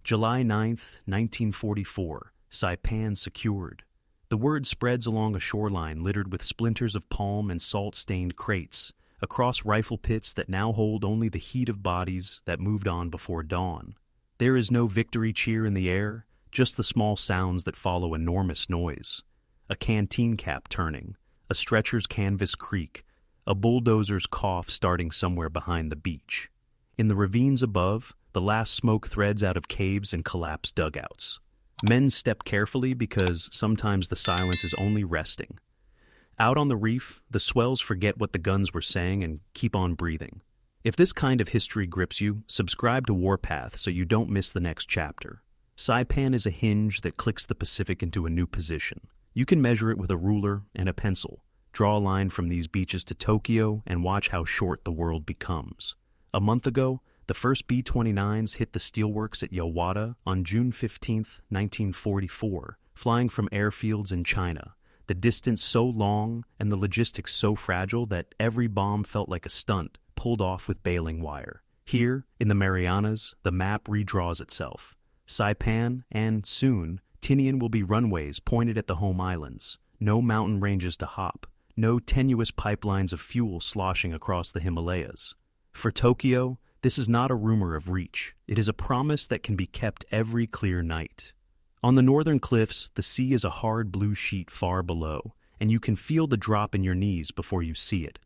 July 9th, 1944, Saipan secured. The word spreads along a shoreline littered with splinters of palm and salt-stained crates, across rifle pits that now hold only the heat of bodies that moved on before dawn. There is no victory cheer in the air, just the small sounds that follow enormous noise. A canteen cap turning, a stretcher's canvas creak, a bulldozer's cough starting somewhere behind the beach. In the ravines above, the last smoke threads out of caves and collapsed dugouts. Men step carefully because sometimes the silence is only resting. Out on the reef, the swells forget what the guns were saying and keep on breathing. If this kind of history grips you, subscribe to Warpath so you don't miss the next chapter. Saipan is a hinge that clicks the Pacific into a new position. You can measure it with a ruler and a pencil. Draw a line from these beaches to Tokyo and watch how short the world becomes. A month ago, the first B-29s hit the steelworks at Yawata on June 15, 1944, flying from airfields in China. The distance so long and the logistics so fragile that every bomb felt like a stunt pulled off with baling wire. Here, in the Marianas, the map redraws itself. Saipan and, soon, Tinian will be runways pointed at the home islands. No mountain ranges to hop. No tenuous pipelines of fuel sloshing across the Himalayas. For Tokyo, this is not a rumor of reach. It is a promise that can be kept every clear night. On the northern cliffs, the sea is a hard blue sheet far below, and you can feel the drop in your knees before you see it.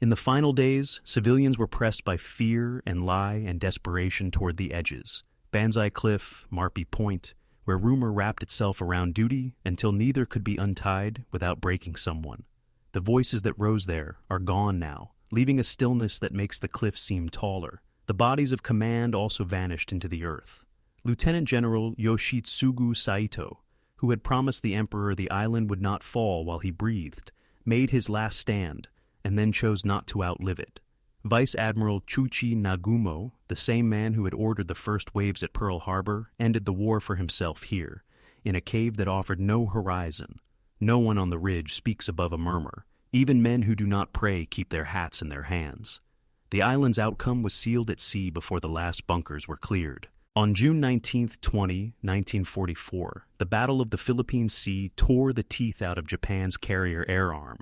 In the final days, civilians were pressed by fear and lie and desperation toward the edges. Banzai Cliff, Marpi Point, where rumor wrapped itself around duty until neither could be untied without breaking someone. The voices that rose there are gone now, leaving a stillness that makes the cliff seem taller. The bodies of command also vanished into the earth. Lieutenant General Yoshitsugu Saito, who had promised the emperor the island would not fall while he breathed, made his last stand, and then chose not to outlive it. Vice Admiral Chuchi Nagumo, the same man who had ordered the first waves at Pearl Harbor, ended the war for himself here, in a cave that offered no horizon. No one on the ridge speaks above a murmur. Even men who do not pray keep their hats in their hands. The island's outcome was sealed at sea before the last bunkers were cleared. On June 19, 1944, the Battle of the Philippine Sea tore the teeth out of Japan's carrier air arm.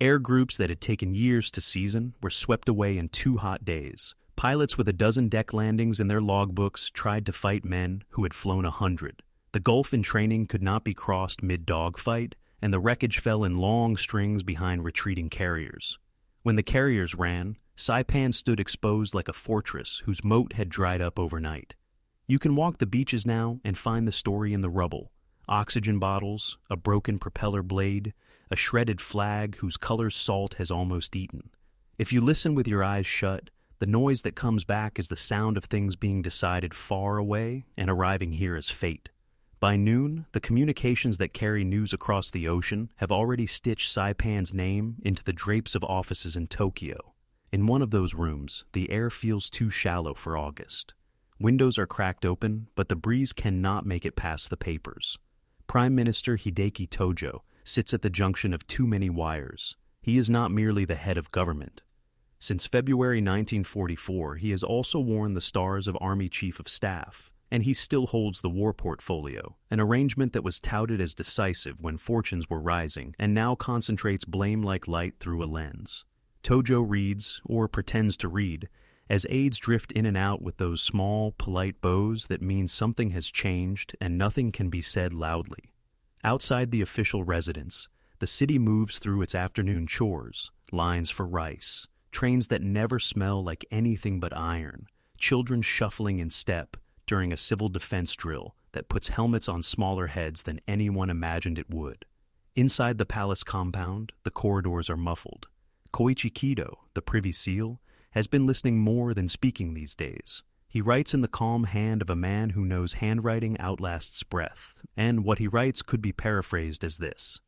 Air groups that had taken years to season were swept away in 2 hot days. Pilots with a dozen deck landings in their logbooks tried to fight men who had flown 100. The gulf in training could not be crossed mid-dogfight, and the wreckage fell in long strings behind retreating carriers. When the carriers ran, Saipan stood exposed like a fortress whose moat had dried up overnight. You can walk the beaches now and find the story in the rubble. Oxygen bottles, a broken propeller blade, a shredded flag whose color salt has almost eaten. If you listen with your eyes shut, the noise that comes back is the sound of things being decided far away and arriving here as fate. By noon, the communications that carry news across the ocean have already stitched Saipan's name into the drapes of offices in Tokyo. In one of those rooms, the air feels too shallow for August. Windows are cracked open, but the breeze cannot make it past the papers. Prime Minister Hideki Tojo sits at the junction of too many wires. He is not merely the head of government. Since February 1944, he has also worn the stars of Army Chief of Staff, and he still holds the war portfolio, an arrangement that was touted as decisive when fortunes were rising and now concentrates blame like light through a lens. Tojo reads, or pretends to read, as aides drift in and out with those small, polite bows that mean something has changed and nothing can be said loudly. Outside the official residence, the city moves through its afternoon chores, lines for rice, trains that never smell like anything but iron, children shuffling in step during a civil defense drill that puts helmets on smaller heads than anyone imagined it would. Inside the palace compound, the corridors are muffled. Kōichi Kido, the Privy Seal, has been listening more than speaking these days. He writes in the calm hand of a man who knows handwriting outlasts breath, and what he writes could be paraphrased as this: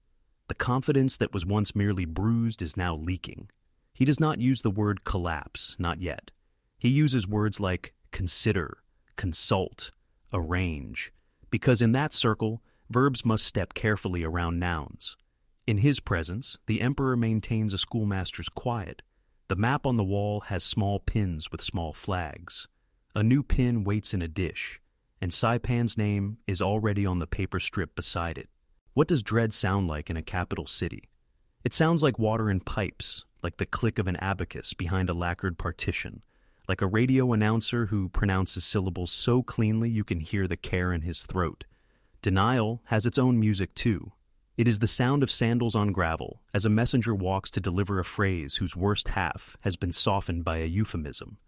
"The confidence that was once merely bruised is now leaking." He does not use the word collapse, not yet. He uses words like consider, consult, arrange, because in that circle, verbs must step carefully around nouns. In his presence, the emperor maintains a schoolmaster's quiet. The map on the wall has small pins with small flags. A new pin waits in a dish, and Saipan's name is already on the paper strip beside it. What does dread sound like in a capital city? It sounds like water in pipes, like the click of an abacus behind a lacquered partition, like a radio announcer who pronounces syllables so cleanly you can hear the care in his throat. Denial has its own music too. It is the sound of sandals on gravel as a messenger walks to deliver a phrase whose worst half has been softened by a euphemism.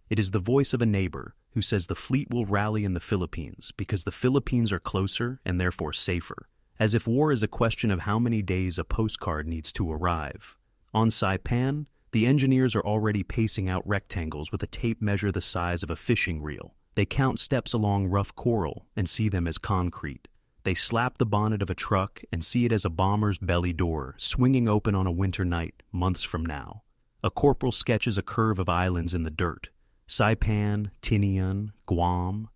It is the voice of a neighbor who says the fleet will rally in the Philippines because the Philippines are closer and therefore safer, as if war is a question of how many days a postcard needs to arrive. On Saipan, the engineers are already pacing out rectangles with a tape measure the size of a fishing reel. They count steps along rough coral and see them as concrete. They slap the bonnet of a truck and see it as a bomber's belly door swinging open on a winter night months from now. A corporal sketches a curve of islands in the dirt, Saipan, Tinian, Guam,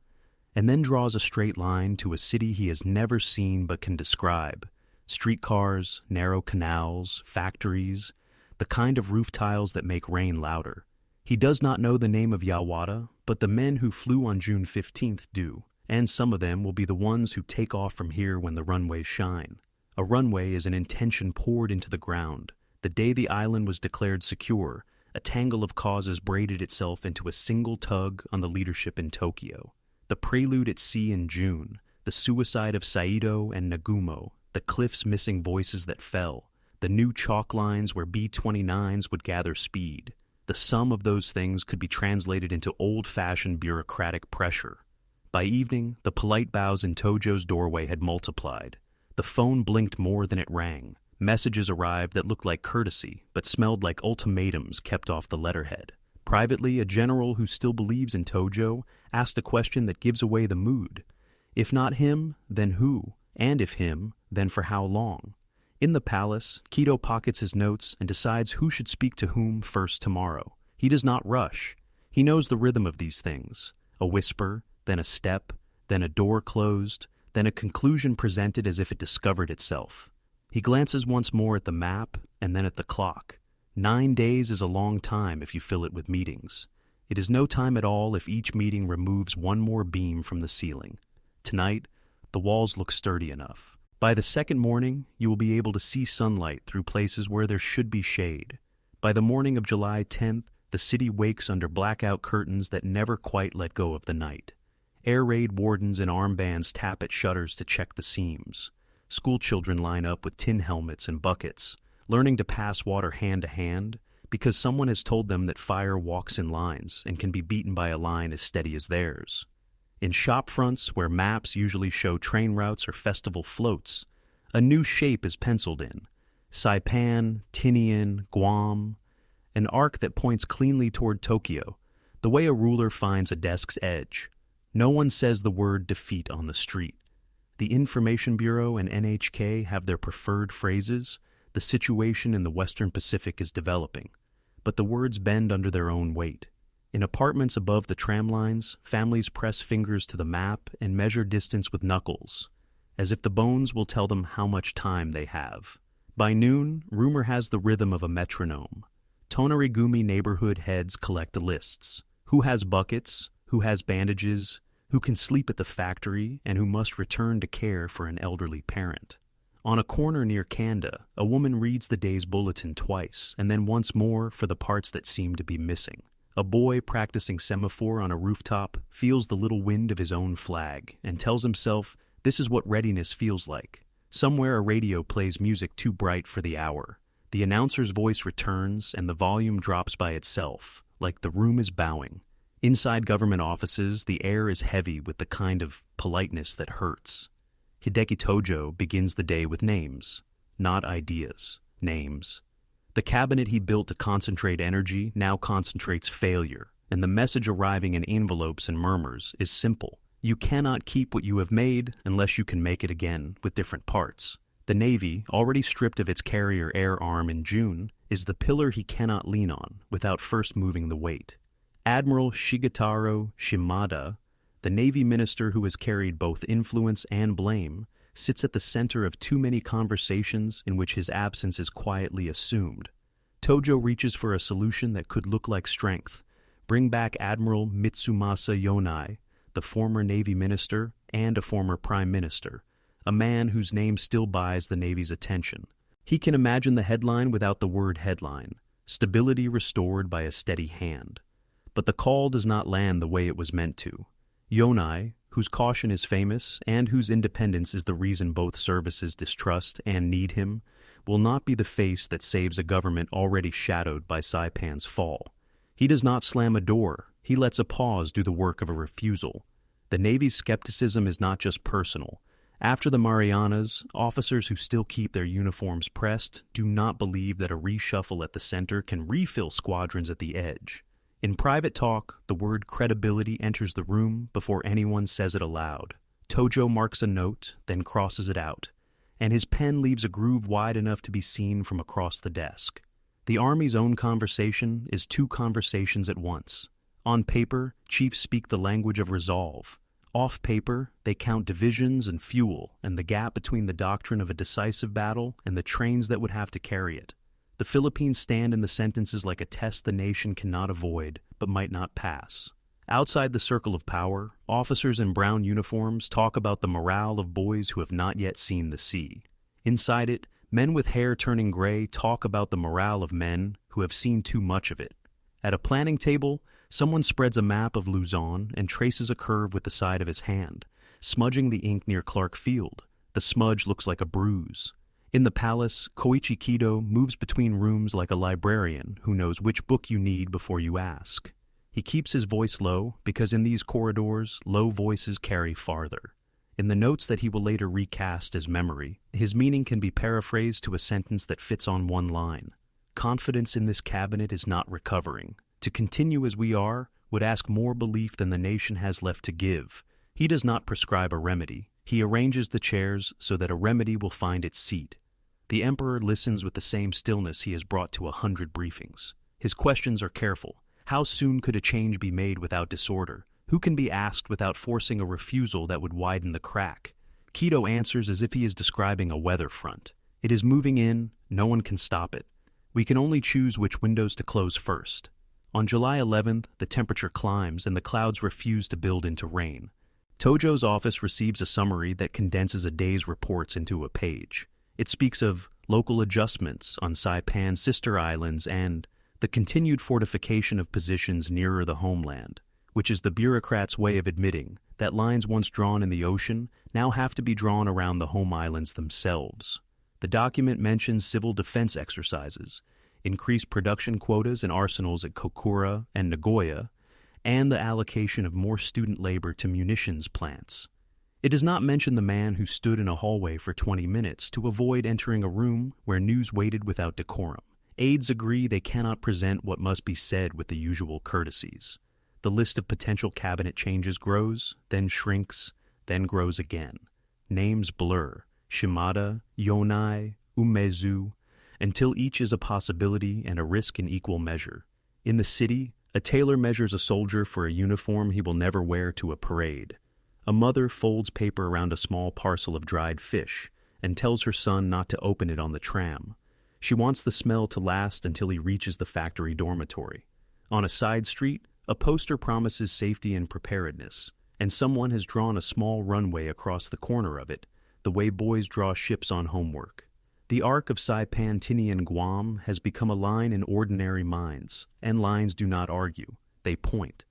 and then draws a straight line to a city he has never seen but can describe. Streetcars, narrow canals, factories, the kind of roof tiles that make rain louder. He does not know the name of Yawata, but the men who flew on June 15th do, and some of them will be the ones who take off from here when the runways shine. A runway is an intention poured into the ground. The day the island was declared secure, a tangle of causes braided itself into a single tug on the leadership in Tokyo. The prelude at sea in June, the suicide of Saito and Nagumo, the cliffs missing voices that fell, the new chalk lines where B-29s would gather speed. The sum of those things could be translated into old-fashioned bureaucratic pressure. By evening, the polite bows in Tojo's doorway had multiplied. The phone blinked more than it rang. Messages arrived that looked like courtesy, but smelled like ultimatums kept off the letterhead. Privately, a general who still believes in Tojo asked a question that gives away the mood. If not him, then who? And if him, then for how long? In the palace, Kido pockets his notes and decides who should speak to whom first tomorrow. He does not rush. He knows the rhythm of these things. A whisper, then a step, then a door closed, then a conclusion presented as if it discovered itself. He glances once more at the map and then at the clock. 9 days is a long time if you fill it with meetings. It is no time at all if each meeting removes one more beam from the ceiling. Tonight, the walls look sturdy enough. By the second morning, you will be able to see sunlight through places where there should be shade. By the morning of July 10th, the city wakes under blackout curtains that never quite let go of the night. Air raid wardens in armbands tap at shutters to check the seams. Schoolchildren line up with tin helmets and buckets, learning to pass water hand to hand because someone has told them that fire walks in lines and can be beaten by a line as steady as theirs. In shop fronts where maps usually show train routes or festival floats, a new shape is penciled in. Saipan, Tinian, Guam, an arc that points cleanly toward Tokyo, the way a ruler finds a desk's edge. No one says the word defeat on the street. The Information Bureau and NHK have their preferred phrases. The situation in the Western Pacific is developing, but the words bend under their own weight. In apartments above the tram lines, families press fingers to the map and measure distance with knuckles, as if the bones will tell them how much time they have. By noon, rumor has the rhythm of a metronome. Tonarigumi neighborhood heads collect lists. Who has buckets? Who has bandages? Who can sleep at the factory, and who must return to care for an elderly parent. On a corner near Kanda, a woman reads the day's bulletin twice, and then once more for the parts that seem to be missing. A boy practicing semaphore on a rooftop feels the little wind of his own flag, and tells himself this is what readiness feels like. Somewhere a radio plays music too bright for the hour. The announcer's voice returns, and the volume drops by itself, like the room is bowing. Inside government offices, the air is heavy with the kind of politeness that hurts. Hideki Tojo begins the day with names, not ideas, names. The cabinet he built to concentrate energy now concentrates failure, and the message arriving in envelopes and murmurs is simple. You cannot keep what you have made unless you can make it again with different parts. The Navy, already stripped of its carrier air arm in June, is the pillar he cannot lean on without first moving the weight. Admiral Shigetaro Shimada, the Navy minister who has carried both influence and blame, sits at the center of too many conversations in which his absence is quietly assumed. Tojo reaches for a solution that could look like strength. Bring back Admiral Mitsumasa Yonai, the former Navy minister and a former prime minister, a man whose name still buys the Navy's attention. He can imagine the headline without the word headline, stability restored by a steady hand. But the call does not land the way it was meant to. Yonai, whose caution is famous and whose independence is the reason both services distrust and need him, will not be the face that saves a government already shadowed by Saipan's fall. He does not slam a door, he lets a pause do the work of a refusal. The Navy's skepticism is not just personal. After the Marianas, officers who still keep their uniforms pressed do not believe that a reshuffle at the center can refill squadrons at the edge. In private talk, the word credibility enters the room before anyone says it aloud. Tojo marks a note, then crosses it out, and his pen leaves a groove wide enough to be seen from across the desk. The Army's own conversation is two conversations at once. On paper, chiefs speak the language of resolve. Off paper, they count divisions and fuel and the gap between the doctrine of a decisive battle and the trains that would have to carry it. The Philippines stand in the sentences like a test the nation cannot avoid, but might not pass. Outside the circle of power, officers in brown uniforms talk about the morale of boys who have not yet seen the sea. Inside it, men with hair turning gray talk about the morale of men who have seen too much of it. At a planning table, someone spreads a map of Luzon and traces a curve with the side of his hand, smudging the ink near Clark Field. The smudge looks like a bruise. In the palace, Kōichi Kido moves between rooms like a librarian who knows which book you need before you ask. He keeps his voice low because in these corridors, low voices carry farther. In the notes that he will later recast as memory, his meaning can be paraphrased to a sentence that fits on one line. Confidence in this cabinet is not recovering. To continue as we are would ask more belief than the nation has left to give. He does not prescribe a remedy. He arranges the chairs so that a remedy will find its seat. The emperor listens with the same stillness he has brought to 100 briefings. His questions are careful. How soon could a change be made without disorder? Who can be asked without forcing a refusal that would widen the crack? Kido answers as if he is describing a weather front. It is moving in, no one can stop it. We can only choose which windows to close first. On July 11th, the temperature climbs and the clouds refuse to build into rain. Tojo's office receives a summary that condenses a day's reports into a page. It speaks of local adjustments on Saipan's sister islands and the continued fortification of positions nearer the homeland, which is the bureaucrats' way of admitting that lines once drawn in the ocean now have to be drawn around the home islands themselves. The document mentions civil defense exercises, increased production quotas in arsenals at Kokura and Nagoya, and the allocation of more student labor to munitions plants. It does not mention the man who stood in a hallway for 20 minutes to avoid entering a room where news waited without decorum. Aides agree they cannot present what must be said with the usual courtesies. The list of potential cabinet changes grows, then shrinks, then grows again. Names blur: Shimada, Yonai, Umezu, until each is a possibility and a risk in equal measure. In the city, a tailor measures a soldier for a uniform he will never wear to a parade. A mother folds paper around a small parcel of dried fish and tells her son not to open it on the tram. She wants the smell to last until he reaches the factory dormitory. On a side street, a poster promises safety and preparedness, and someone has drawn a small runway across the corner of it, the way boys draw ships on homework. The arc of Saipan and Tinian Guam has become a line in ordinary minds, and lines do not argue, they point.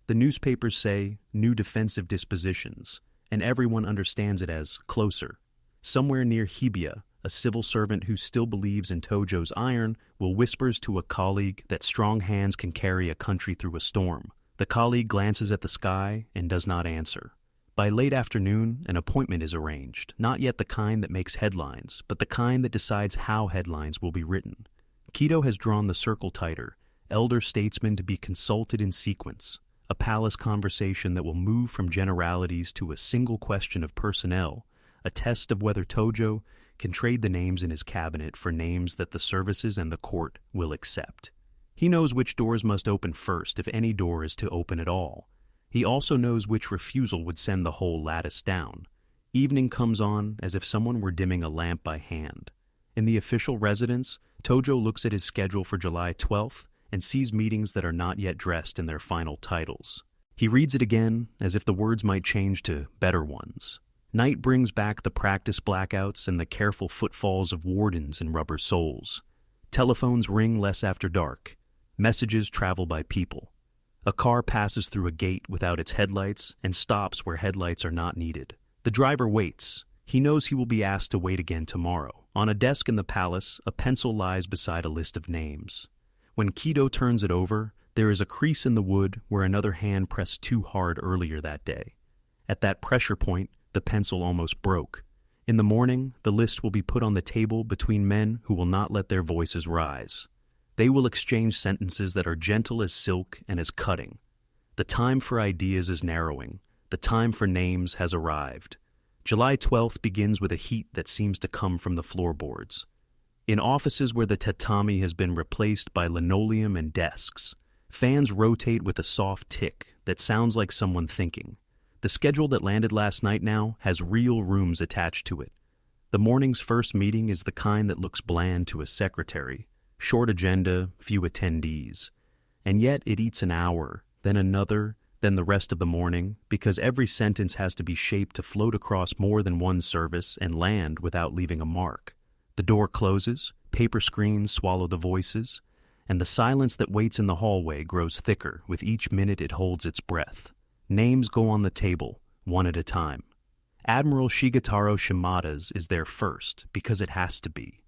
The newspapers say, new defensive dispositions, and everyone understands it as closer. Somewhere near Hibiya, a civil servant who still believes in Tojo's iron will whispers to a colleague that strong hands can carry a country through a storm. The colleague glances at the sky and does not answer. By late afternoon, an appointment is arranged, not yet the kind that makes headlines, but the kind that decides how headlines will be written. Kido has drawn the circle tighter, elder statesmen to be consulted in sequence, a palace conversation that will move from generalities to a single question of personnel, a test of whether Tojo can trade the names in his cabinet for names that the services and the court will accept. He knows which doors must open first if any door is to open at all. He also knows which refusal would send the whole lattice down. Evening comes on as if someone were dimming a lamp by hand. In the official residence, Tojo looks at his schedule for July 12th and sees meetings that are not yet dressed in their final titles. He reads it again, as if the words might change to better ones. Night brings back the practice blackouts and the careful footfalls of wardens in rubber soles. Telephones ring less after dark. Messages travel by people. A car passes through a gate without its headlights and stops where headlights are not needed. The driver waits. He knows he will be asked to wait again tomorrow. On a desk in the palace, a pencil lies beside a list of names. When Kido turns it over, there is a crease in the wood where another hand pressed too hard earlier that day. At that pressure point, the pencil almost broke. In the morning, the list will be put on the table between men who will not let their voices rise. They will exchange sentences that are gentle as silk and as cutting. The time for ideas is narrowing. The time for names has arrived. July 12th begins with a heat that seems to come from the floorboards. In offices where the tatami has been replaced by linoleum and desks, fans rotate with a soft tick that sounds like someone thinking. The schedule that landed last night now has real rooms attached to it. The morning's first meeting is the kind that looks bland to a secretary. Short agenda, few attendees. And yet it eats an hour, then another, then the rest of the morning, because every sentence has to be shaped to float across more than one service and land without leaving a mark. The door closes, paper screens swallow the voices, and the silence that waits in the hallway grows thicker with each minute it holds its breath. Names go on the table, one at a time. Admiral Shigetaro Shimada's is there first, because it has to be.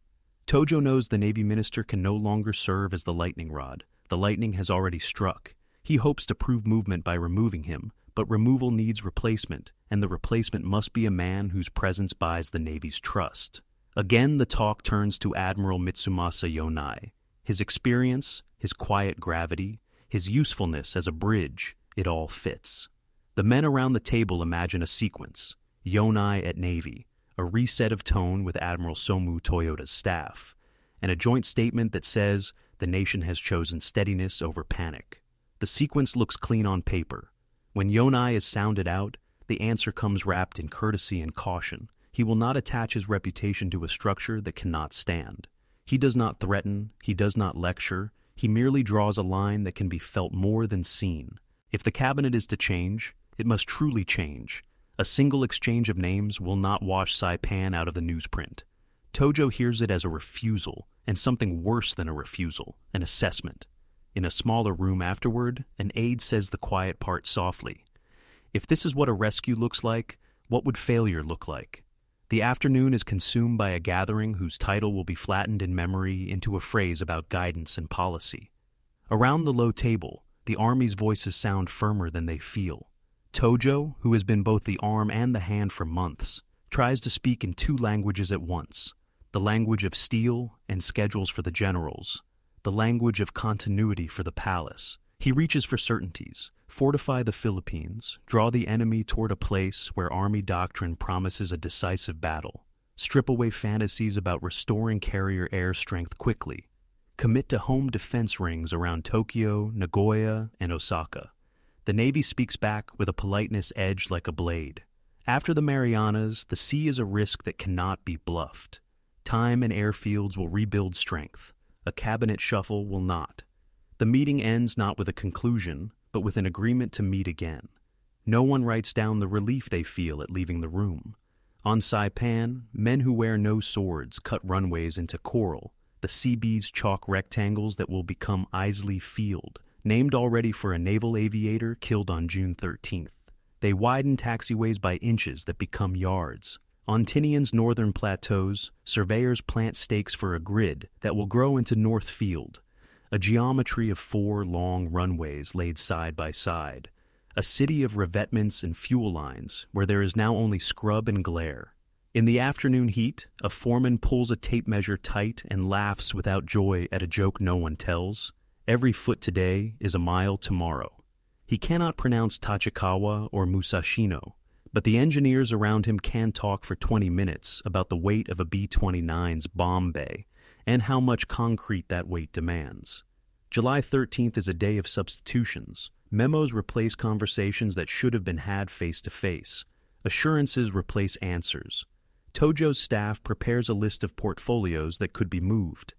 Tojo knows the Navy minister can no longer serve as the lightning rod. The lightning has already struck. He hopes to prove movement by removing him, but removal needs replacement, and the replacement must be a man whose presence buys the Navy's trust. Again, the talk turns to Admiral Mitsumasa Yonai. His experience, his quiet gravity, his usefulness as a bridge, it all fits. The men around the table imagine a sequence. Yonai at Navy, a reset of tone with Admiral Somu Toyoda's staff, and a joint statement that says the nation has chosen steadiness over panic. The sequence looks clean on paper. When Yonai is sounded out, the answer comes wrapped in courtesy and caution. He will not attach his reputation to a structure that cannot stand. He does not threaten, he does not lecture, he merely draws a line that can be felt more than seen. If the cabinet is to change, it must truly change. A single exchange of names will not wash Saipan out of the newsprint. Tojo hears it as a refusal, and something worse than a refusal, an assessment. In a smaller room afterward, an aide says the quiet part softly. If this is what a rescue looks like, what would failure look like? The afternoon is consumed by a gathering whose title will be flattened in memory into a phrase about guidance and policy. Around the low table, the Army's voices sound firmer than they feel. Tojo, who has been both the arm and the hand for months, tries to speak in two languages at once, the language of steel and schedules for the generals, the language of continuity for the palace. He reaches for certainties, fortify the Philippines, draw the enemy toward a place where Army doctrine promises a decisive battle, strip away fantasies about restoring carrier air strength quickly, commit to home defense rings around Tokyo, Nagoya, and Osaka. The Navy speaks back with a politeness edged like a blade. After the Marianas, the sea is a risk that cannot be bluffed. Time and airfields will rebuild strength. A cabinet shuffle will not. The meeting ends not with a conclusion, but with an agreement to meet again. No one writes down the relief they feel at leaving the room. On Saipan, men who wear no swords cut runways into coral, the Seabees chalk rectangles that will become Isley Field, named already for a naval aviator killed on June 13th. They widen taxiways by inches that become yards. On Tinian's northern plateaus, surveyors plant stakes for a grid that will grow into North Field, a geometry of 4 long runways laid side by side, a city of revetments and fuel lines where there is now only scrub and glare. In the afternoon heat, a foreman pulls a tape measure tight and laughs without joy at a joke no one tells. Every foot today is a mile tomorrow. He cannot pronounce Tachikawa or Musashino, but the engineers around him can talk for 20 minutes about the weight of a B-29's bomb bay and how much concrete that weight demands. July 13th is a day of substitutions. Memos replace conversations that should have been had face-to-face. Assurances replace answers. Tojo's staff prepares a list of portfolios that could be moved.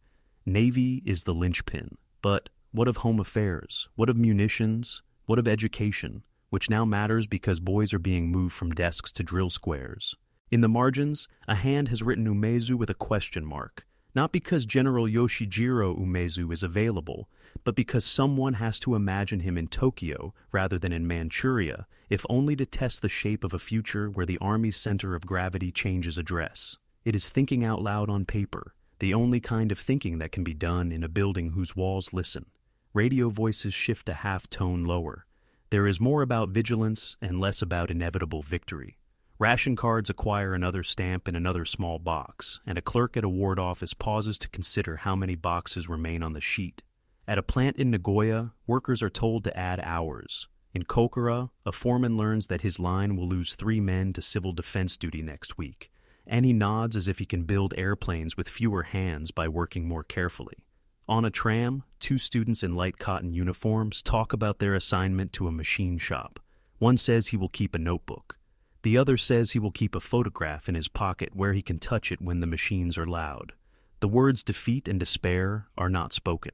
Navy is the linchpin. But what of home affairs? What of munitions? What of education? which now matters because boys are being moved from desks to drill squares. In the margins, a hand has written Umezu with a question mark, not because General Yoshijiro Umezu is available, but because someone has to imagine him in Tokyo rather than in Manchuria, if only to test the shape of a future where the Army's center of gravity changes address. It is thinking out loud on paper, the only kind of thinking that can be done in a building whose walls listen. Radio voices shift a half-tone lower. There is more about vigilance and less about inevitable victory. Ration cards acquire another stamp in another small box, and a clerk at a ward office pauses to consider how many boxes remain on the sheet. At a plant in Nagoya, workers are told to add hours. In Kokura, a foreman learns that his line will lose 3 men to civil defense duty next week, and he nods as if he can build airplanes with fewer hands by working more carefully. On a tram, 2 students in light cotton uniforms talk about their assignment to a machine shop. One says he will keep a notebook. The other says he will keep a photograph in his pocket where he can touch it when the machines are loud. The words defeat and despair are not spoken.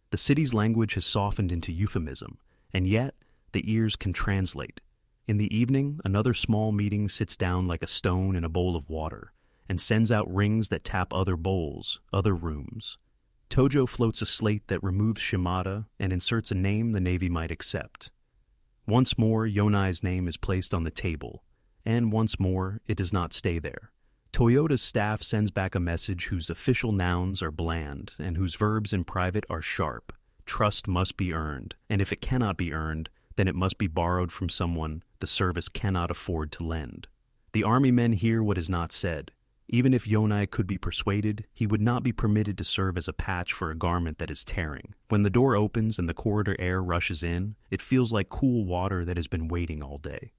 The city's language has softened into euphemism, and yet the ears can translate. In the evening, another small meeting sits down like a stone in a bowl of water, and sends out rings that tap other bowls, other rooms. Tojo floats a slate that removes Shimada and inserts a name the Navy might accept. Once more, Yonai's name is placed on the table, and once more, it does not stay there. Toyota's staff sends back a message whose official nouns are bland and whose verbs in private are sharp. Trust must be earned, and if it cannot be earned, then it must be borrowed from someone the service cannot afford to lend. The Army men hear what is not said. Even if Yonai could be persuaded, he would not be permitted to serve as a patch for a garment that is tearing. When the door opens and the corridor air rushes in, it feels like cool water that has been waiting all day.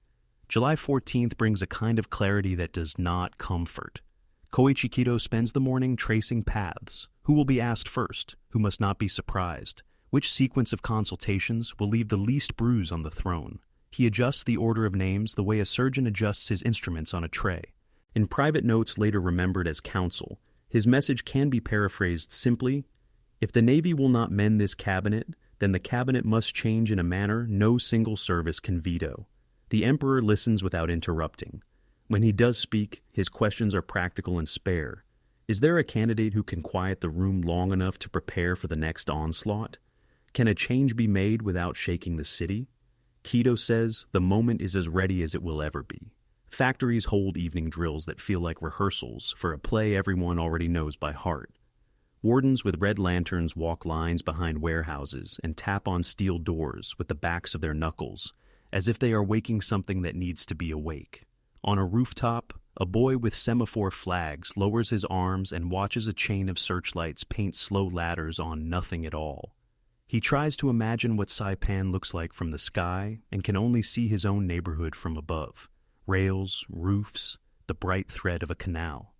July 14th brings a kind of clarity that does not comfort. Kōichi Kido spends the morning tracing paths. Who will be asked first? Who must not be surprised? Which sequence of consultations will leave the least bruise on the throne? He adjusts the order of names the way a surgeon adjusts his instruments on a tray. In private notes later remembered as counsel, his message can be paraphrased simply, "If the Navy will not mend this cabinet, then the cabinet must change in a manner no single service can veto." The Emperor listens without interrupting. When he does speak, his questions are practical and spare. Is there a candidate who can quiet the room long enough to prepare for the next onslaught? Can a change be made without shaking the city? Kido says the moment is as ready as it will ever be. Factories hold evening drills that feel like rehearsals for a play everyone already knows by heart. Wardens with red lanterns walk lines behind warehouses and tap on steel doors with the backs of their knuckles, as if they are waking something that needs to be awake. On a rooftop, a boy with semaphore flags lowers his arms and watches a chain of searchlights paint slow ladders on nothing at all. He tries to imagine what Saipan looks like from the sky and can only see his own neighborhood from above. Rails, roofs, the bright thread of a canal.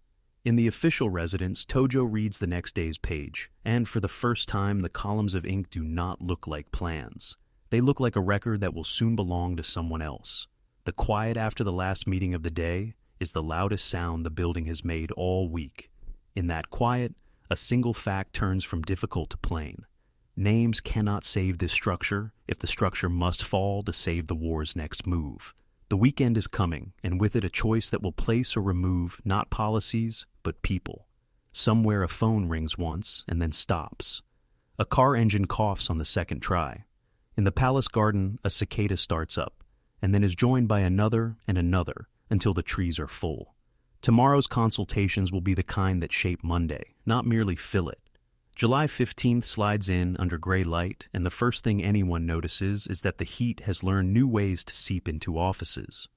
In the official residence, Tojo reads the next day's page, and for the first time the columns of ink do not look like plans. They look like a record that will soon belong to someone else. The quiet after the last meeting of the day is the loudest sound the building has made all week. In that quiet, a single fact turns from difficult to plain. Names cannot save this structure if the structure must fall to save the war's next move. The weekend is coming, and with it a choice that will place or remove not policies, but people. Somewhere a phone rings once and then stops. A car engine coughs on the second try. In the palace garden, a cicada starts up, and then is joined by another and another until the trees are full. Tomorrow's consultations will be the kind that shape Monday, not merely fill it. July 15th slides in under gray light, and the first thing anyone notices is that the heat has learned new ways to seep into offices.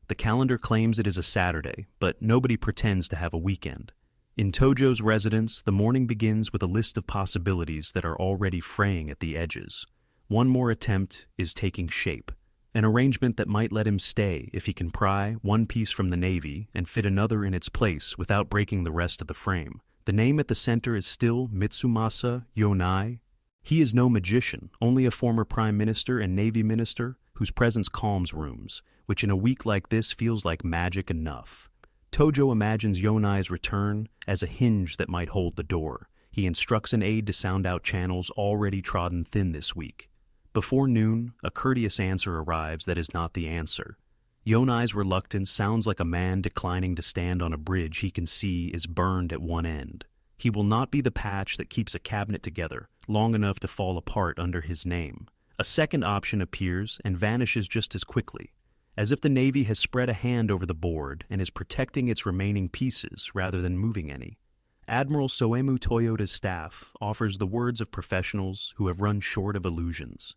The calendar claims it is a Saturday, but nobody pretends to have a weekend. In Tojo's residence, the morning begins with a list of possibilities that are already fraying at the edges. One more attempt is taking shape, an arrangement that might let him stay if he can pry one piece from the Navy and fit another in its place without breaking the rest of the frame. The name at the center is still Mitsumasa Yonai. He is no magician, only a former prime minister and navy minister whose presence calms rooms, which in a week like this feels like magic enough. Tojo imagines Yonai's return as a hinge that might hold the door. He instructs an aide to sound out channels already trodden thin this week. Before noon, a courteous answer arrives that is not the answer. Yonai's reluctance sounds like a man declining to stand on a bridge he can see is burned at one end. He will not be the patch that keeps a cabinet together long enough to fall apart under his name. A second option appears and vanishes just as quickly, as if the Navy has spread a hand over the board and is protecting its remaining pieces rather than moving any. Admiral Soemu Toyoda's staff offers the words of professionals who have run short of illusions.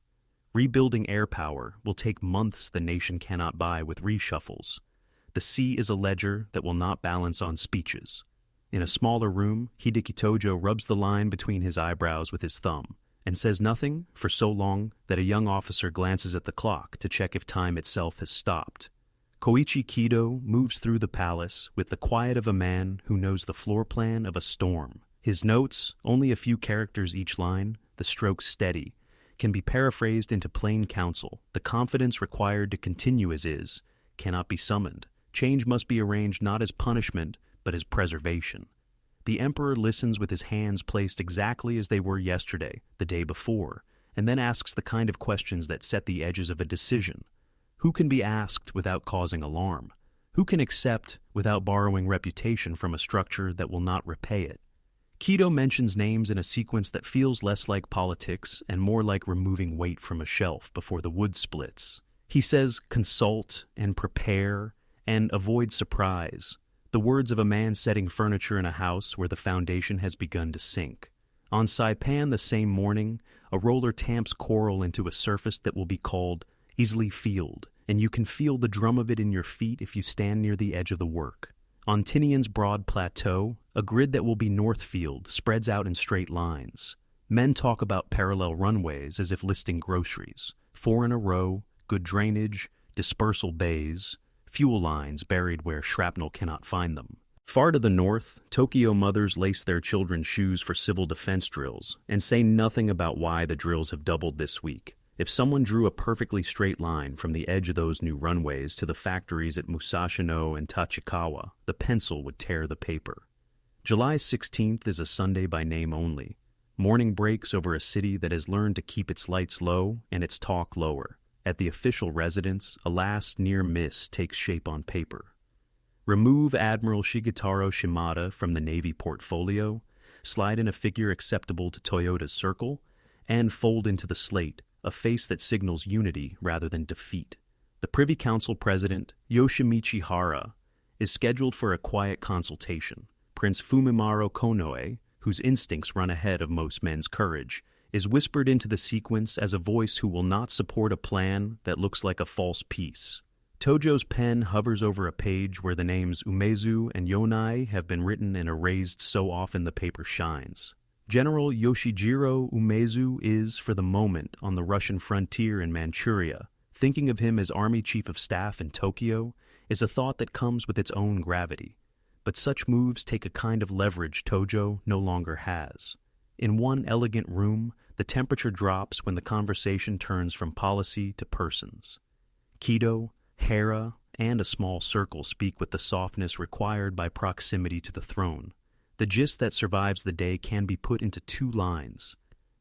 Rebuilding air power will take months the nation cannot buy with reshuffles. The sea is a ledger that will not balance on speeches. In a smaller room, Hideki Tojo rubs the line between his eyebrows with his thumb and says nothing for so long that a young officer glances at the clock to check if time itself has stopped. Kōichi Kido moves through the palace with the quiet of a man who knows the floor plan of a storm. His notes, only a few characters each line, the strokes steady, can be paraphrased into plain counsel. The confidence required to continue as is cannot be summoned. Change must be arranged not as punishment, but as preservation. The emperor listens with his hands placed exactly as they were yesterday, the day before, and then asks the kind of questions that set the edges of a decision. Who can be asked without causing alarm? Who can accept without borrowing reputation from a structure that will not repay it? Kido mentions names in a sequence that feels less like politics and more like removing weight from a shelf before the wood splits. He says consult and prepare and avoid surprise, the words of a man setting furniture in a house where the foundation has begun to sink. On Saipan the same morning, a roller tamps coral into a surface that will be called easily field, and you can feel the drum of it in your feet if you stand near the edge of the work. On Tinian's broad plateau, a grid that will be Northfield spreads out in straight lines. Men talk about parallel runways as if listing groceries. 4 in a row, good drainage, dispersal bays, fuel lines buried where shrapnel cannot find them. Far to the north, Tokyo mothers lace their children's shoes for civil defense drills and say nothing about why the drills have doubled this week. If someone drew a perfectly straight line from the edge of those new runways to the factories at Musashino and Tachikawa, the pencil would tear the paper. July 16th is a Sunday by name only. Morning breaks over a city that has learned to keep its lights low and its talk lower. At the official residence, a last near miss takes shape on paper. Remove Admiral Shigetaro Shimada from the Navy portfolio, slide in a figure acceptable to Toyoda's circle, and fold into the slate a face that signals unity rather than defeat. The Privy Council President, Yoshimichi Hara, is scheduled for a quiet consultation. Prince Fumimaro Konoe, whose instincts run ahead of most men's courage, is whispered into the sequence as a voice who will not support a plan that looks like a false peace. Tojo's pen hovers over a page where the names Umezu and Yonai have been written and erased so often the paper shines. General Yoshijiro Umezu is, for the moment, on the Russian frontier in Manchuria. Thinking of him as Army Chief of Staff in Tokyo is a thought that comes with its own gravity. But such moves take a kind of leverage Tojo no longer has. In one elegant room, the temperature drops when the conversation turns from policy to persons. Kido, Hera, and a small circle speak with the softness required by proximity to the throne. The gist that survives the day can be put into 2 lines.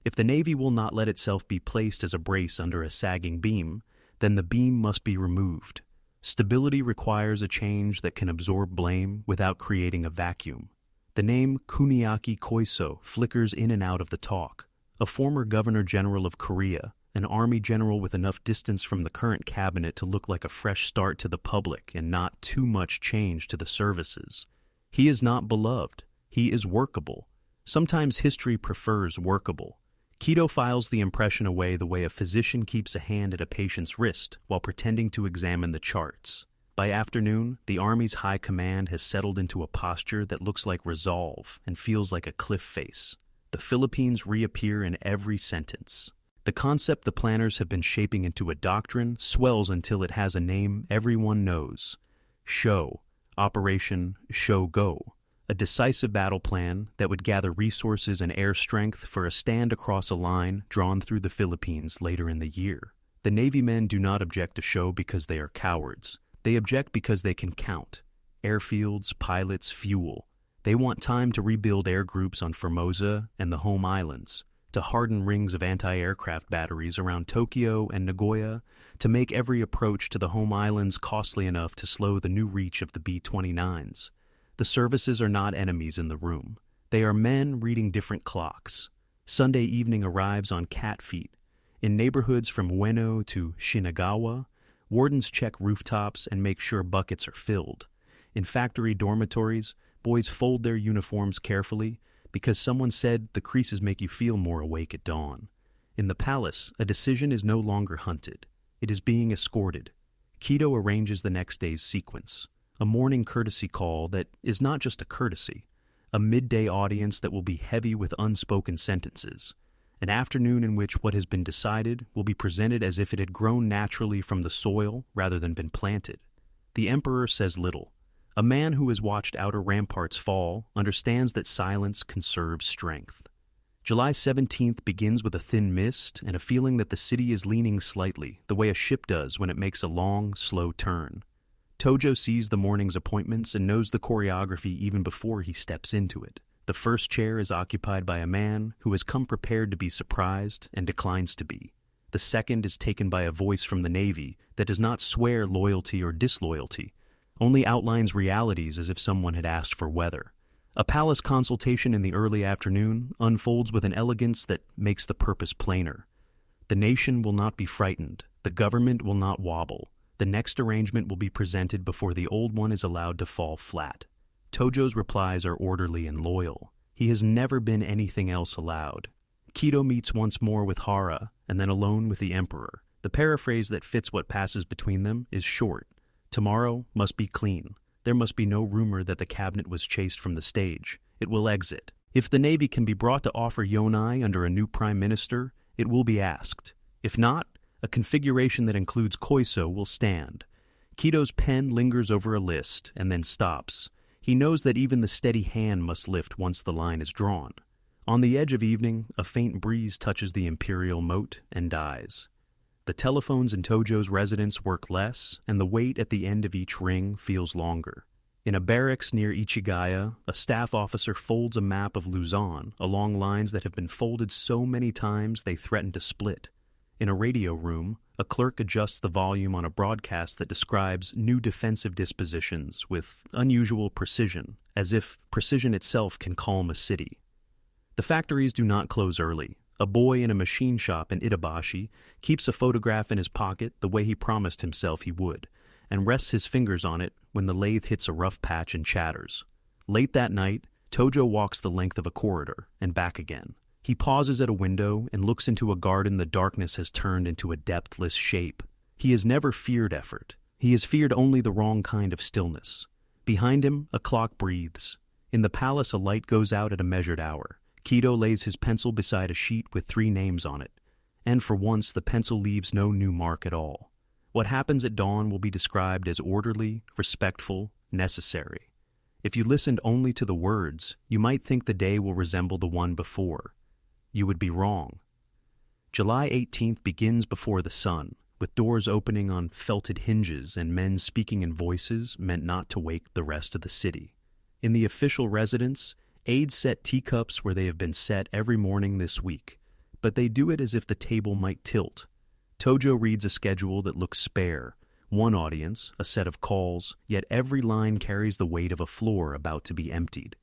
If the Navy will not let itself be placed as a brace under a sagging beam, then the beam must be removed. Stability requires a change that can absorb blame without creating a vacuum. The name Kuniaki Koiso flickers in and out of the talk. A former Governor-General of Korea, an army general with enough distance from the current cabinet to look like a fresh start to the public and not too much change to the services. He is not beloved. He is workable. Sometimes history prefers workable. Kido files the impression away the way a physician keeps a hand at a patient's wrist while pretending to examine the charts. By afternoon, the Army's high command has settled into a posture that looks like resolve and feels like a cliff face. The Philippines reappear in every sentence. The concept the planners have been shaping into a doctrine swells until it has a name everyone knows. SHOW, Operation Show Go, a decisive battle plan that would gather resources and air strength for a stand across a line drawn through the Philippines later in the year. The Navy men do not object to show because they are cowards. They object because they can count. Airfields, pilots, fuel. They want time to rebuild air groups on Formosa and the home islands. to harden rings of anti-aircraft batteries around Tokyo and Nagoya, to make every approach to the home islands costly enough to slow the new reach of the B-29s. The services are not enemies in the room. They are men reading different clocks. Sunday evening arrives on cat feet. In neighborhoods from Ueno to Shinagawa, wardens check rooftops and make sure buckets are filled. In factory dormitories, boys fold their uniforms carefully because someone said the creases make you feel more awake at dawn. In the palace, a decision is no longer hunted. It is being escorted. Kido arranges the next day's sequence. A morning courtesy call that is not just a courtesy. A midday audience that will be heavy with unspoken sentences. An afternoon in which what has been decided will be presented as if it had grown naturally from the soil rather than been planted. The emperor says little. A man who has watched outer ramparts fall understands that silence conserves strength. July 17th begins with a thin mist and a feeling that the city is leaning slightly, the way a ship does when it makes a long, slow turn. Tojo sees the morning's appointments and knows the choreography even before he steps into it. The first chair is occupied by a man who has come prepared to be surprised and declines to be. The second is taken by a voice from the Navy that does not swear loyalty or disloyalty, only outlines realities as if someone had asked for weather. A palace consultation in the early afternoon unfolds with an elegance that makes the purpose plainer. The nation will not be frightened. The government will not wobble. The next arrangement will be presented before the old one is allowed to fall flat. Tojo's replies are orderly and loyal. He has never been anything else allowed. Kido meets once more with Hara, and then alone with the emperor. The paraphrase that fits what passes between them is short. Tomorrow must be clean. There must be no rumor that the cabinet was chased from the stage. It will exit. If the Navy can be brought to offer Yonai under a new prime minister, it will be asked. If not, a configuration that includes Koiso will stand. Kido's pen lingers over a list and then stops. He knows that even the steady hand must lift once the line is drawn. On the edge of evening, a faint breeze touches the imperial moat and dies. The telephones in Tojo's residence work less, and the wait at the end of each ring feels longer. In a barracks near Ichigaya, a staff officer folds a map of Luzon along lines that have been folded so many times they threaten to split. In a radio room, a clerk adjusts the volume on a broadcast that describes new defensive dispositions with unusual precision, as if precision itself can calm a city. The factories do not close early. A boy in a machine shop in Itabashi keeps a photograph in his pocket the way he promised himself he would, and rests his fingers on it when the lathe hits a rough patch and chatters. Late that night, Tojo walks the length of a corridor and back again. He pauses at a window and looks into a garden the darkness has turned into a depthless shape. He has never feared effort. He has feared only the wrong kind of stillness. Behind him, a clock breathes. In the palace, a light goes out at a measured hour. Kido lays his pencil beside a sheet with 3 names on it, and for once the pencil leaves no new mark at all. What happens at dawn will be described as orderly, respectful, necessary. If you listened only to the words, you might think the day will resemble the one before. You would be wrong. July 18th begins before the sun, with doors opening on felted hinges and men speaking in voices meant not to wake the rest of the city. In the official residence, aides set teacups where they have been set every morning this week, but they do it as if the table might tilt. Tojo reads a schedule that looks spare. One audience, a set of calls, yet every line carries the weight of a floor about to be emptied.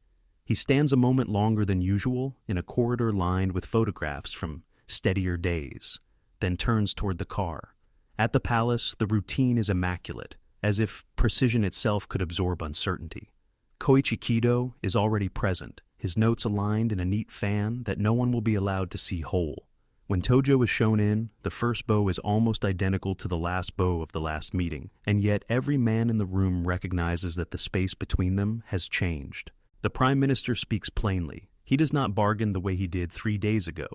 He stands a moment longer than usual in a corridor lined with photographs from steadier days, then turns toward the car. At the palace, the routine is immaculate, as if precision itself could absorb uncertainty. Kōichi Kido is already present, his notes aligned in a neat fan that no one will be allowed to see whole. When Tojo is shown in, the first bow is almost identical to the last bow of the last meeting, and yet every man in the room recognizes that the space between them has changed. The Prime Minister speaks plainly. He does not bargain the way he did 3 days ago,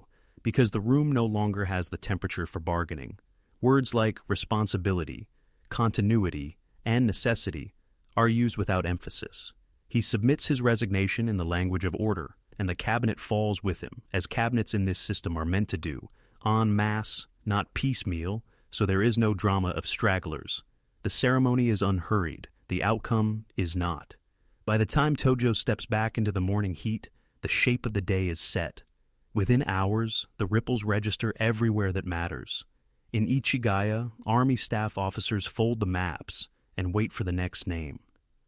because the room no longer has the temperature for bargaining. Words like responsibility, continuity, and necessity are used without emphasis. He submits his resignation in the language of order, and the cabinet falls with him, as cabinets in this system are meant to do, en masse, not piecemeal, so there is no drama of stragglers. The ceremony is unhurried, the outcome is not. By the time Tojo steps back into the morning heat, the shape of the day is set. Within hours, the ripples register everywhere that matters. In Ichigaya, Army staff officers fold the maps and wait for the next name.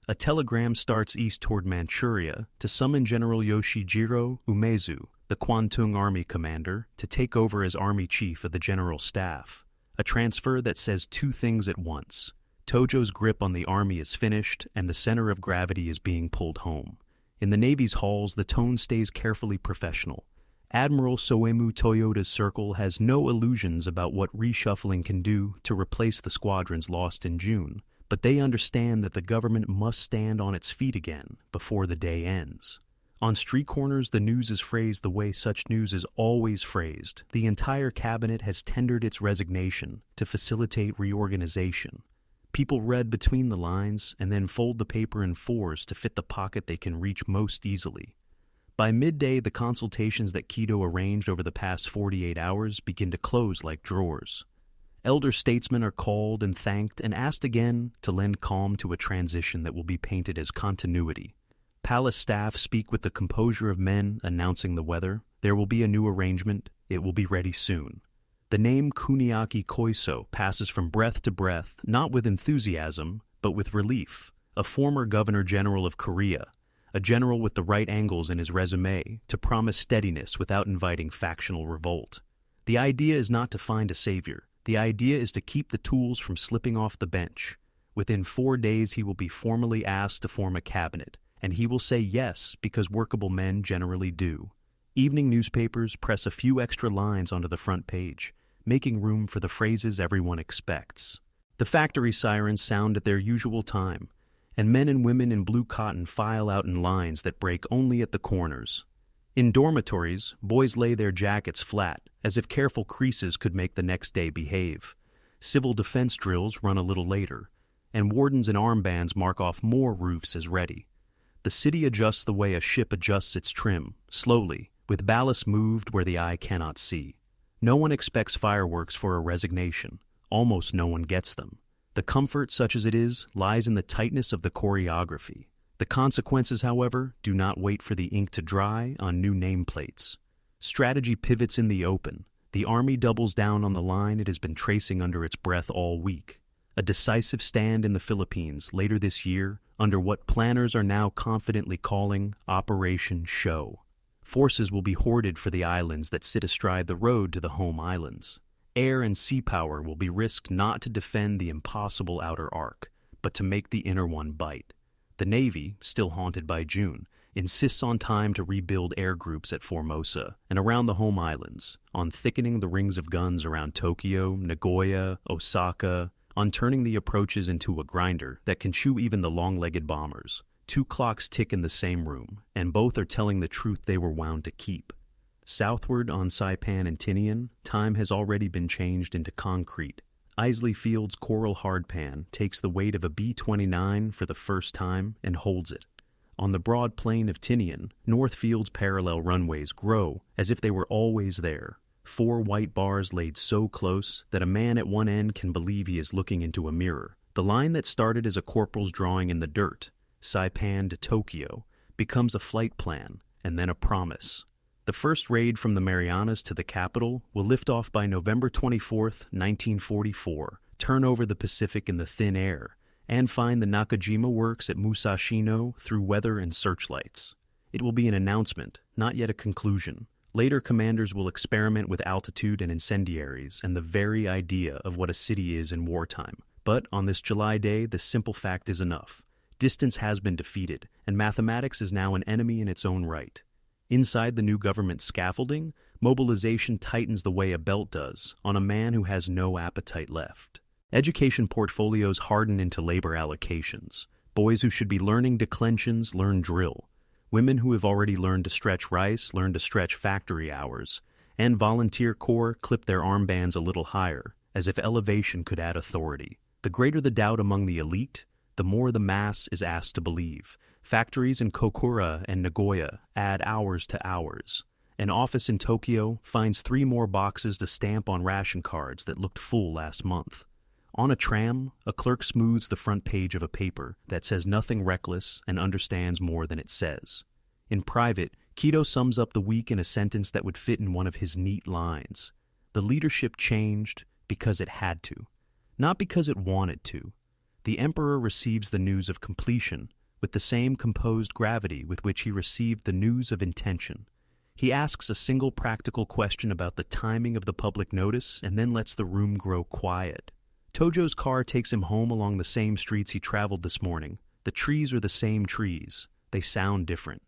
A telegram starts east toward Manchuria to summon General Yoshijiro Umezu, the Kwantung Army commander, to take over as Army Chief of the General Staff. A transfer that says two things at once. Tojo's grip on the army is finished, and the center of gravity is being pulled home. In the Navy's halls, the tone stays carefully professional. Admiral Soemu Toyoda's circle has no illusions about what reshuffling can do to replace the squadrons lost in June, but they understand that the government must stand on its feet again before the day ends. On street corners, the news is phrased the way such news is always phrased. The entire cabinet has tendered its resignation to facilitate reorganization. People read between the lines and then fold the paper in fours to fit the pocket they can reach most easily. By midday, the consultations that Kido arranged over the past 48 hours begin to close like drawers. Elder statesmen are called and thanked and asked again to lend calm to a transition that will be painted as continuity. Palace staff speak with the composure of men announcing the weather. There will be a new arrangement. It will be ready soon. The name Kuniaki Koiso passes from breath to breath, not with enthusiasm, but with relief. A former governor-general of Korea, a general with the right angles in his resume to promise steadiness without inviting factional revolt. The idea is not to find a savior. The idea is to keep the tools from slipping off the bench. Within 4 days, he will be formally asked to form a cabinet, and he will say yes because workable men generally do. Evening newspapers press a few extra lines onto the front page, making room for the phrases everyone expects. The factory sirens sound at their usual time, and men and women in blue cotton file out in lines that break only at the corners. In dormitories, boys lay their jackets flat, as if careful creases could make the next day behave. Civil defense drills run a little later, and wardens and armbands mark off more roofs as ready. The city adjusts the way a ship adjusts its trim, slowly, with ballast moved where the eye cannot see. No one expects fireworks for a resignation. Almost no one gets them. The comfort, such as it is, lies in the tightness of the choreography. The consequences, however, do not wait for the ink to dry on new nameplates. Strategy pivots in the open. The army doubles down on the line it has been tracing under its breath all week. A decisive stand in the Philippines later this year under what planners are now confidently calling Operation Show. Forces will be hoarded for the islands that sit astride the road to the home islands. Air and sea power will be risked not to defend the impossible outer arc, but to make the inner one bite. The Navy, still haunted by June, insists on time to rebuild air groups at Formosa and around the home islands, on thickening the rings of guns around Tokyo, Nagoya, Osaka, on turning the approaches into a grinder that can chew even the long-legged bombers. 2 clocks tick in the same room, and both are telling the truth they were wound to keep. Southward on Saipan and Tinian, time has already been changed into concrete. Isley Field's coral hardpan takes the weight of a B-29 for the first time and holds it. On the broad plain of Tinian, Northfield's parallel runways grow as if they were always there. 4 white bars laid so close that a man at one end can believe he is looking into a mirror. The line that started as a corporal's drawing in the dirt, Saipan to Tokyo, becomes a flight plan and then a promise. The first raid from the Marianas to the capital will lift off by November 24, 1944, turn over the Pacific in the thin air, and find the Nakajima works at Musashino through weather and searchlights. It will be an announcement, not yet a conclusion. Later commanders will experiment with altitude and incendiaries and the very idea of what a city is in wartime. But on this July day, the simple fact is enough. Distance has been defeated, and mathematics is now an enemy in its own right. Inside the new government scaffolding, mobilization tightens the way a belt does on a man who has no appetite left. Education portfolios harden into labor allocations. Boys who should be learning declensions learn drill. Women who have already learned to stretch rice learn to stretch factory hours. And volunteer corps clip their armbands a little higher, as if elevation could add authority. The greater the doubt among the elite, the more the mass is asked to believe. Factories in Kokura and Nagoya add hours to hours. An office in Tokyo finds 3 more boxes to stamp on ration cards that looked full last month. On a tram, a clerk smooths the front page of a paper that says nothing reckless and understands more than it says. In private, Kido sums up the week in a sentence that would fit in one of his neat lines. The leadership changed because it had to, not because it wanted to. The emperor receives the news of completion with the same composed gravity with which he received the news of intention. He asks a single practical question about the timing of the public notice and then lets the room grow quiet. Tojo's car takes him home along the same streets he traveled this morning. The trees are the same trees. They sound different.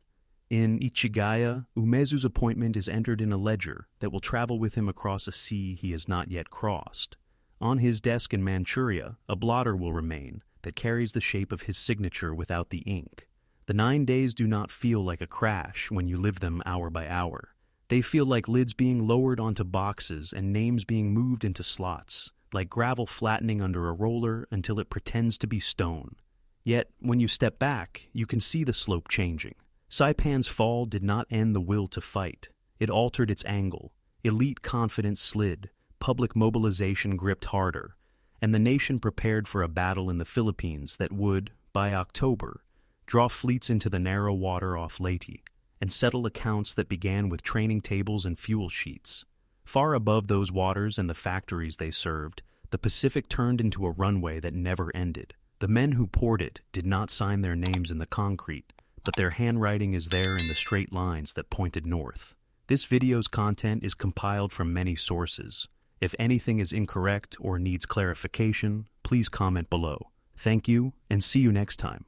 In Ichigaya, Umezu's appointment is entered in a ledger that will travel with him across a sea he has not yet crossed. On his desk in Manchuria, a blotter will remain that carries the shape of his signature without the ink. The 9 days do not feel like a crash when you live them hour by hour. They feel like lids being lowered onto boxes and names being moved into slots, like gravel flattening under a roller until it pretends to be stone. Yet, when you step back, you can see the slope changing. Saipan's fall did not end the will to fight. It altered its angle. Elite confidence slid, public mobilization gripped harder, and the nation prepared for a battle in the Philippines that would, by October, draw fleets into the narrow water off Leyte and settle accounts that began with training tables and fuel sheets. Far above those waters and the factories they served, the Pacific turned into a runway that never ended. The men who poured it did not sign their names in the concrete, but their handwriting is there in the straight lines that pointed north. This video's content is compiled from many sources. If anything is incorrect or needs clarification, please comment below. Thank you, and see you next time.